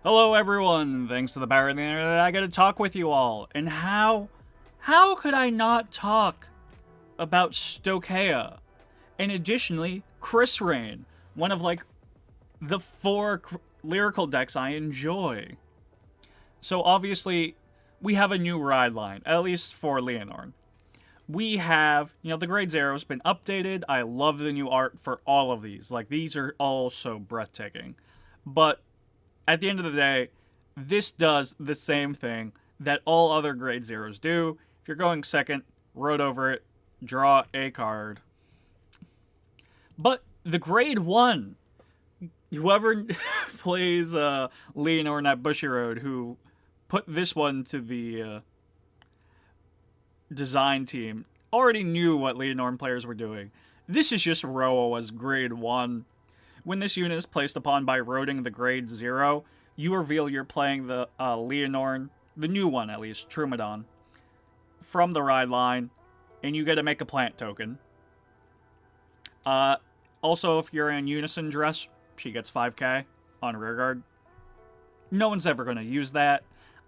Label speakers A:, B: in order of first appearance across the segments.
A: Hello everyone, thanks to the power of the internet, I gotta talk with you all. And how could I not talk about Stokea? And additionally, Krysrain, one of like the four lyrical decks I enjoy. So obviously, we have a new ride line, at least for Lianorn. We have, the Grade Zero's been updated. I love the new art for all of these. Like, these are all so breathtaking. But at the end of the day, this does the same thing that all other Grade Zeros do. If you're going second, road over it, draw a card. But the Grade 1, whoever plays Leonor at Bushy Road, who put this one to the design team, already knew what Lianorn players were doing. This is just Roa as Grade 1. When this unit is placed upon by roading the Grade 0, you reveal you're playing the Lianorn, the new one at least, Traumend, from the ride line, and you get to make a plant token. Also, if you're in Unison Dress, she gets 5k on rearguard. No one's ever going to use that.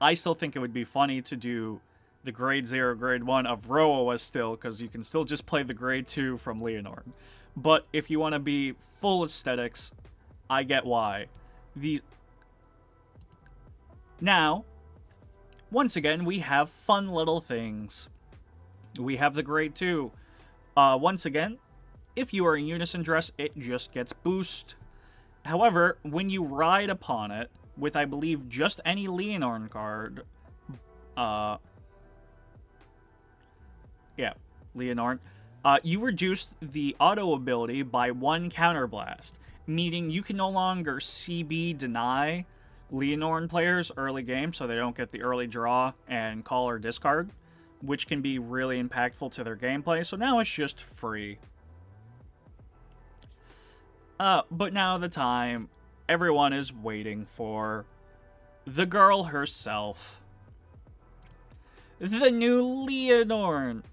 A: I still think it would be funny to do the Grade 0, Grade 1 of Roa still, because you can still just play the Grade 2 from Lianorn. But if you want to be full aesthetics, I get why. Now, once again, we have fun little things. We have the Grade 2. Once again, if you are in Unison Dress, it just gets boost. However, when you ride upon it, with I believe just any Lianorn card, Lianorn, you reduce the auto ability by 1 counterblast, meaning you can no longer CB deny Lianorn players early game so they don't get the early draw and call or discard, which can be really impactful to their gameplay, so now it's just free. But now the time everyone is waiting for, the girl herself. The new Lianorn!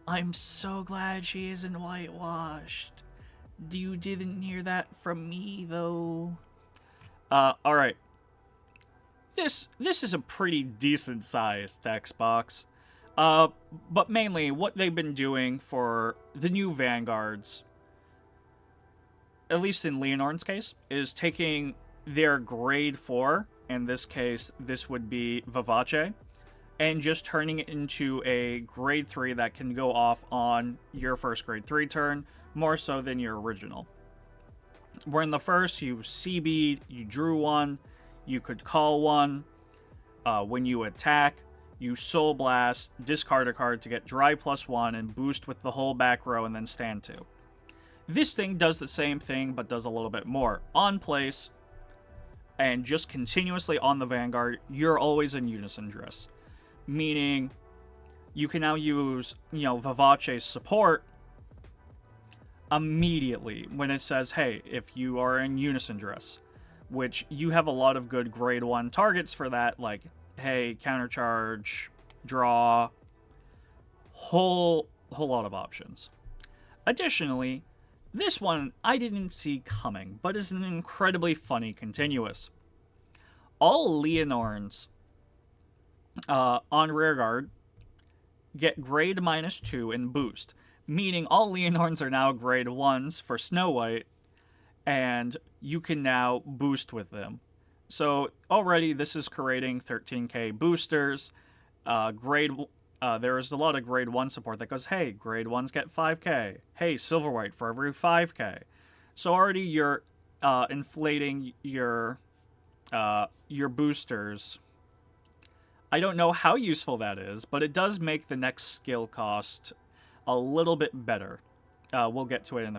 A: I'm so glad she isn't whitewashed. You didn't hear that from me, though. Alright. This is a pretty decent-sized text box. But mainly, what they've been doing for the new Vanguards, at least in Lianorn's case, is taking their Grade 4, in this case, this would be Vivace, and just turning it into a Grade 3 that can go off on your first Grade 3 turn, more so than your original. Where in the first, you CB'd, you drew one, you could call one. When you attack, you Soul Blast, discard a card to get Dry +1, and boost with the whole back row and then stand 2. This thing does the same thing, but does a little bit more. On place, and just continuously on the Vanguard, you're always in Unison Dress. Meaning, you can now use, Vivace's support immediately when it says, hey, if you are in Unison Dress. Which, you have a lot of good Grade 1 targets for that, like, hey, countercharge, draw, whole lot of options. Additionally, this one I didn't see coming, but is an incredibly funny continuous. All Lianorns on rearguard get Grade -2 in boost, meaning all Lianorns are now Grade 1s for Snow White, and you can now boost with them. So already this is creating 13k boosters. There is a lot of Grade 1 support that goes, hey, Grade 1s get 5k. Hey, Silver White for every 5k. So already you're inflating your boosters. I don't know how useful that is, but it does make the next skill cost a little bit better. We'll get to it in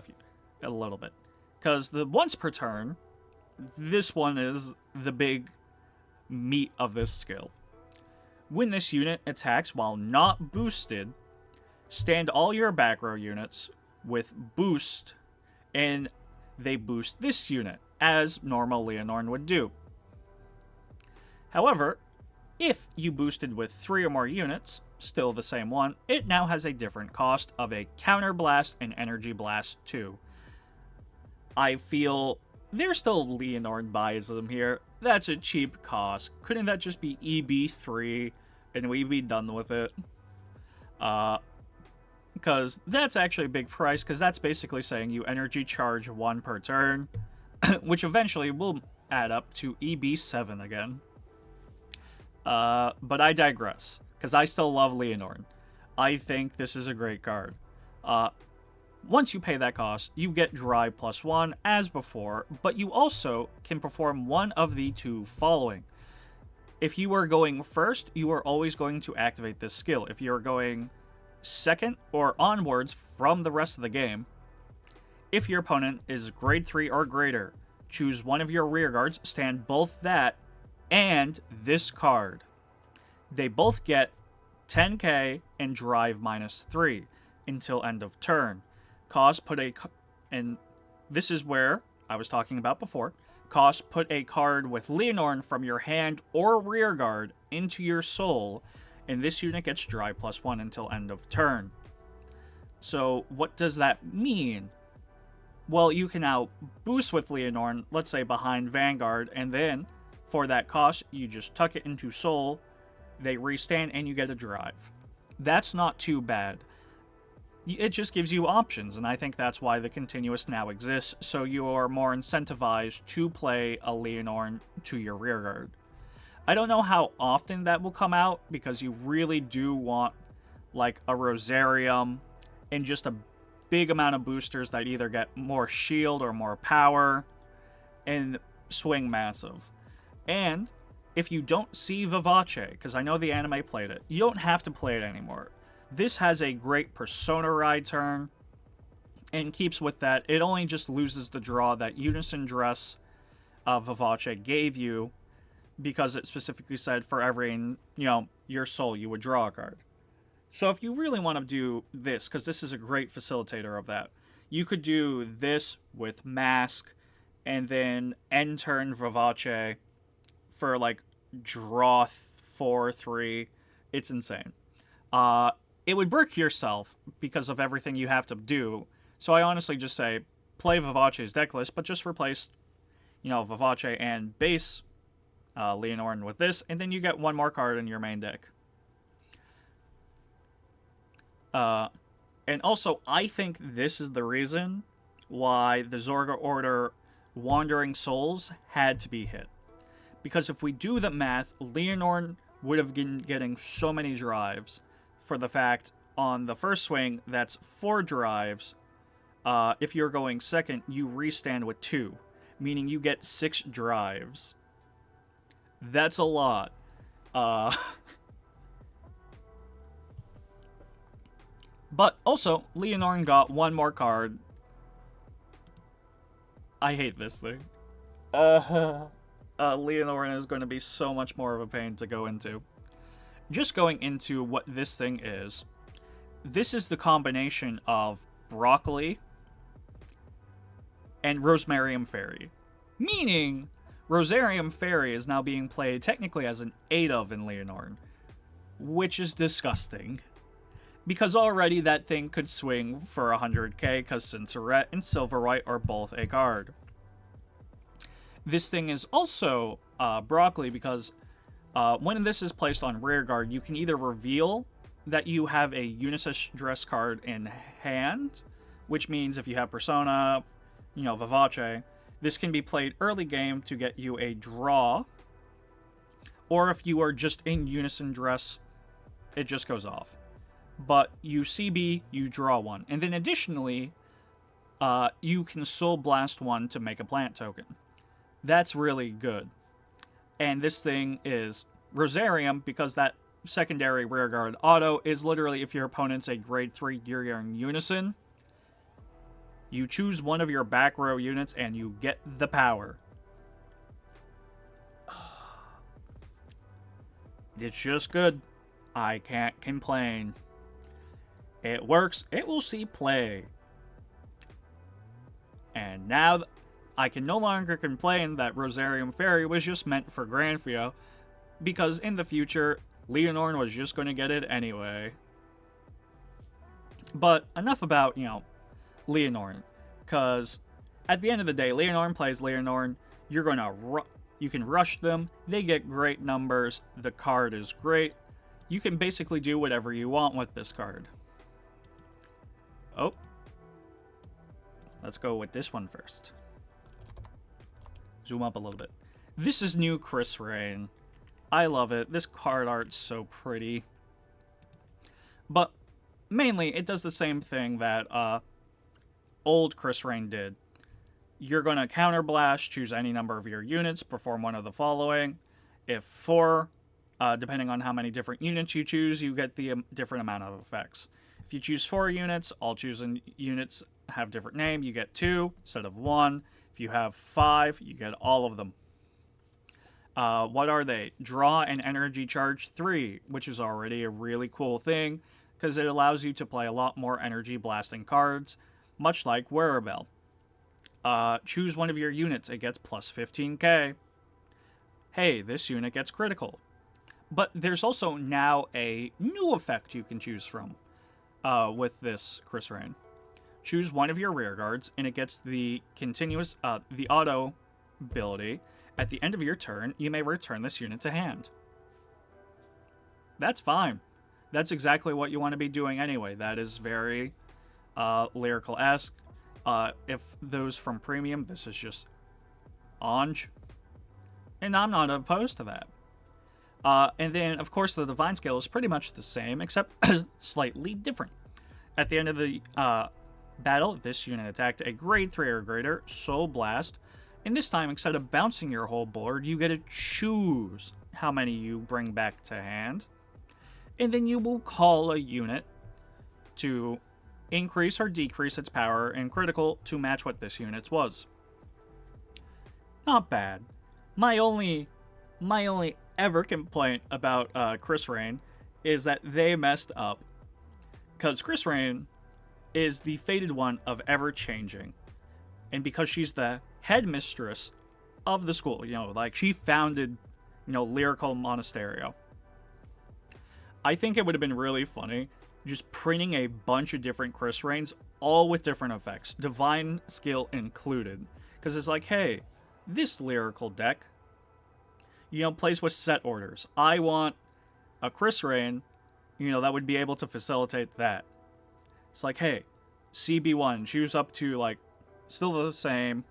A: a little bit. Because the once per turn, this one is the big meat of this skill. When this unit attacks while not boosted, stand all your back row units with boost, and they boost this unit, as normal Lianorn would do. However, if you boosted with 3 or more units, still the same one, it now has a different cost of a Counter Blast and Energy Blast 2. I feel There's still Lianorn biasm here. That's a cheap cost. Couldn't that just be EB3 and we'd be done with it? Because that's actually a big price, because that's basically saying you energy charge 1 per turn, which eventually will add up to EB7 again. But I digress, because I still love Lianorn. I think this is a great card. Once you pay that cost, you get Drive +1 as before, but you also can perform one of the 2 following. If you are going first, you are always going to activate this skill. If you are going second or onwards from the rest of the game, if your opponent is grade 3 or greater, choose one of your rear guards, stand both that and this card. They both get 10k and Drive -3 until end of turn. And this is where I was talking about before. Put a card with Lianorn from your hand or rear guard into your soul, and this unit gets Drive +1 until end of turn. So what does that mean? Well, you can now boost with Lianorn, let's say behind Vanguard, and then for that cost, you just tuck it into soul, they restand, and you get a Drive. That's not too bad. It just gives you options, and I think that's why the continuous now exists, so you are more incentivized to play a Lianorn to your rearguard. I don't know how often that will come out, because you really do want like a Rosarium and just a big amount of boosters that either get more shield or more power and swing massive. And if you don't see Vivace, because I know the anime played it, you don't have to play it anymore. This has a great Persona ride turn, and keeps with that. It only just loses the draw that Unison Dress Vivace gave you, because it specifically said for every, your soul, you would draw a card. So if you really want to do this, because this is a great facilitator of that, you could do this with Mask, and then end turn Vivace for like draw 4/3. It's insane. It would brick yourself because of everything you have to do. So I honestly just say, play Vivace's deck list, but just replace, Vivace and base Lianorn with this, and then you get one more card in your main deck. And also, I think this is the reason why the Zorga Order Wandering Souls had to be hit. Because if we do the math, Lianorn would have been getting so many drives, for the fact on the first swing, that's 4 drives. If you're going second, you restand with 2, meaning you get 6 drives. That's a lot. But also, Lianorn got one more card. I hate this thing. Lianorn is going to be so much more of a pain to go into. Just going into what this thing is, this is the combination of Broccoli and Rosarium Fairy. Meaning, Rosarium Fairy is now being played technically as an 8 of in Lianorn, which is disgusting. Because already that thing could swing for 100k, because Cincerette and Silverwhite are both a card. This thing is also Broccoli because when this is placed on rearguard, you can either reveal that you have a Unisys Dress card in hand, which means if you have Persona, Vivace, this can be played early game to get you a draw, or if you are just in Unison Dress, it just goes off. But you CB, you draw one. And then additionally, you can Soul Blast one to make a plant token. That's really good. And this thing is Rosarium, because that secondary rearguard auto is literally if your opponent's a grade 3 you're in Unison, you choose one of your back row units and you get the power. It's just good. I can't complain. It works. It will see play. And now I can no longer complain that Rosarium Fairy was just meant for Granfio, because in the future, Lianorn was just going to get it anyway. But enough about, Lianorn, because At the end of the day, Lianorn plays Lianorn. You're gonna you can rush them. They get great numbers. The card is great. You can basically do whatever you want with this card. Oh. Let's go with this one first. Zoom up a little bit. This is new Krysrain. I love it. This card art's so pretty. But mainly, it does the same thing that old Krysrain did. You're going to counterblast, choose any number of your units, perform one of the following. If 4, depending on how many different units you choose, you get the different amount of effects. If you choose 4 units, all chosen units have different name. You get 2 instead of 1. If you have 5, you get all of them. What are they? Draw an energy charge 3, which is already a really cool thing because it allows you to play a lot more energy blasting cards, much like Wearabell. Choose one of your units. It gets plus 15k. Hey, this unit gets critical. But there's also now a new effect you can choose from with this Krysrain. Choose one of your rear guards, and it gets the continuous, the auto ability. At the end of your turn, you may return this unit to hand. That's fine. That's exactly what you want to be doing anyway. That is very lyrical-esque. If those from Premium, this is just Anj. And I'm not opposed to that. And then, of course, the Divine Skill is pretty much the same, except slightly different. At the end of the battle, this unit attacked a grade 3 or greater Soul Blast. And this time, instead of bouncing your whole board, you get to choose how many you bring back to hand. And then you will call a unit to increase or decrease its power and critical to match what this unit's was. Not bad. My only ever complaint about Krysrain is that they messed up. Because Krysrain is the fated one of ever-changing. And because she's the headmistress of the school, like she founded, Lyrical Monasterio. I think it would have been really funny just printing a bunch of different Krysrains, all with different effects, Divine Skill included. Because it's like, hey, this lyrical deck, plays with set orders. I want a Krysrain, that would be able to facilitate that. It's like, hey, CB1, choose up to, still the same,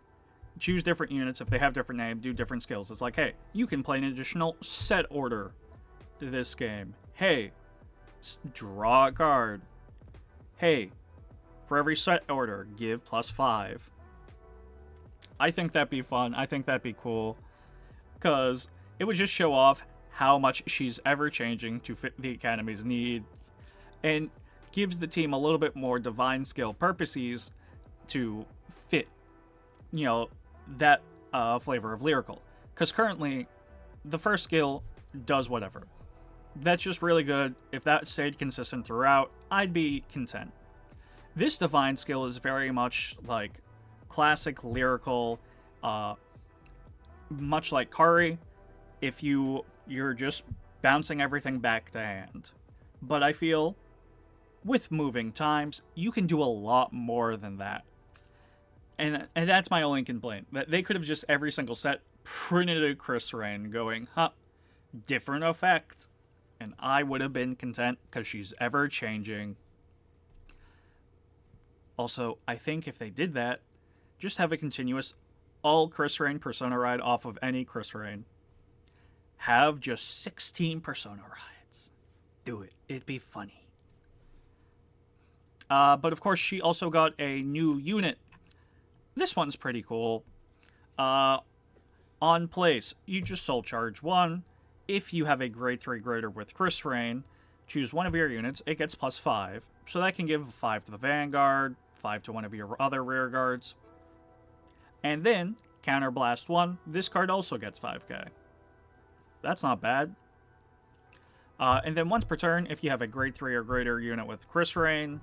A: choose different units. If they have different name, do different skills. It's like, hey, you can play an additional set order this game. Hey, draw a card. Hey, for every set order, give +5. I think that'd be fun. I think that'd be cool. Because it would just show off how much she's ever changing to fit the Academy's needs. And gives the team a little bit more Divine Skill purposes to fit, that flavor of lyrical. Because currently, the first skill does whatever. That's just really good. If that stayed consistent throughout, I'd be content. This Divine Skill is very much like classic lyrical, much like Kari, if you're just bouncing everything back to hand. But I feel, with moving times, you can do a lot more than that. And that's my only complaint. That they could have just every single set printed a Krysrain going, different effect. And I would have been content because she's ever changing. Also, I think if they did that, just have a continuous all Krysrain Persona ride off of any Krysrain. Have just 16 Persona rides. Do it. It'd be funny. But of course, she also got a new unit. This one's pretty cool. On place, you just soul charge 1. If you have a grade 3 greater with Krysrain, choose one of your units, it gets +5. So that can give 5 to the Vanguard, 5 to one of your other rear guards. And then, counterblast 1, this card also gets 5k. That's not bad. And then once per turn, if you have a grade 3 or greater unit with Krysrain,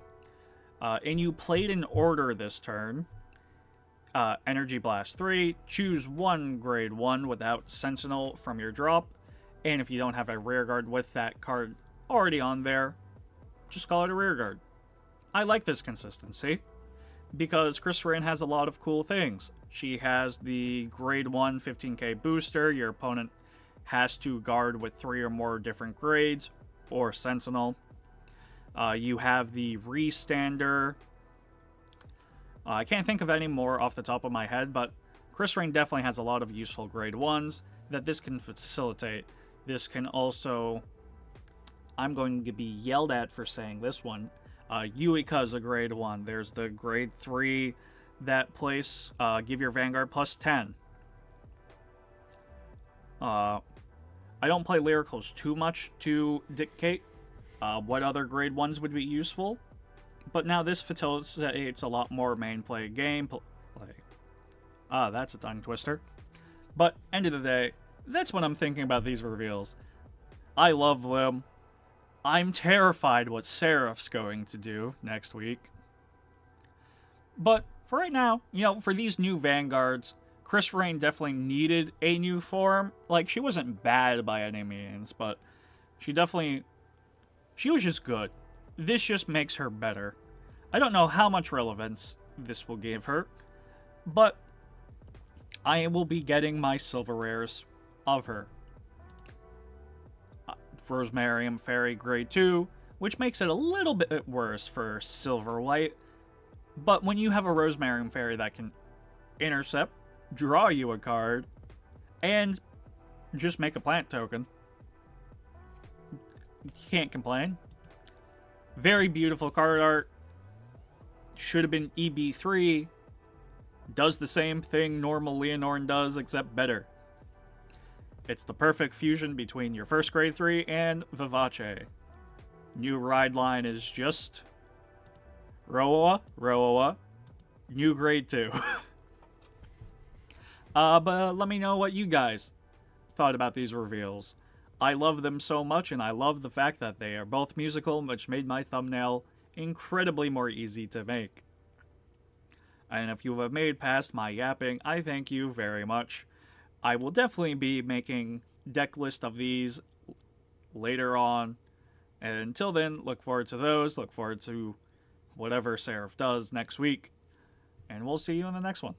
A: and you played in order this turn, Energy Blast 3, choose one grade 1 without Sentinel from your drop. And if you don't have a rear guard with that card already on there, just call it a rear guard. I like this consistency. because Krysrain has a lot of cool things. She has the grade 1 15k booster. Your opponent has to guard with 3 or more different grades, or Sentinel. You have the Restander. I can't think of any more off the top of my head, but Krysrain definitely has a lot of useful grade 1s that this can facilitate. This can also... I'm going to be yelled at for saying this one. Yuika's a grade 1. There's the grade 3 that place, give your Vanguard plus 10. I don't play Lyricals too much to dictate what other grade 1s would be useful, but now this facilitates a lot more main play gameplay. That's a tongue twister. But, end of the day, that's what I'm thinking about these reveals. I love them. I'm terrified what Seraph's going to do next week. But, for right now, for these new Vanguards, Krysrain definitely needed a new form. Like, she wasn't bad by any means, but she was just good. This just makes her better. I don't know how much relevance this will give her, but I will be getting my silver rares of her. Rosemarium Fairy grade 2, which makes it a little bit worse for Silver White. But when you have a Rosemarium Fairy that can intercept, draw you a card, and just make a plant token, you can't complain. Very beautiful card art. Should have been EB3. Does the same thing normal Lianorn does, except better. It's the perfect fusion between your first grade 3 and Vivace. New ride line is just Roa, new grade 2. But let me know what you guys thought about these reveals. I love them so much, and I love the fact that they are both musical, which made my thumbnail incredibly more easy to make. And if you have made past my yapping, I thank you very much. I will definitely be making deck list of these later on. And until then, look forward to those. Look forward to whatever Seraph does next week. And we'll see you in the next one.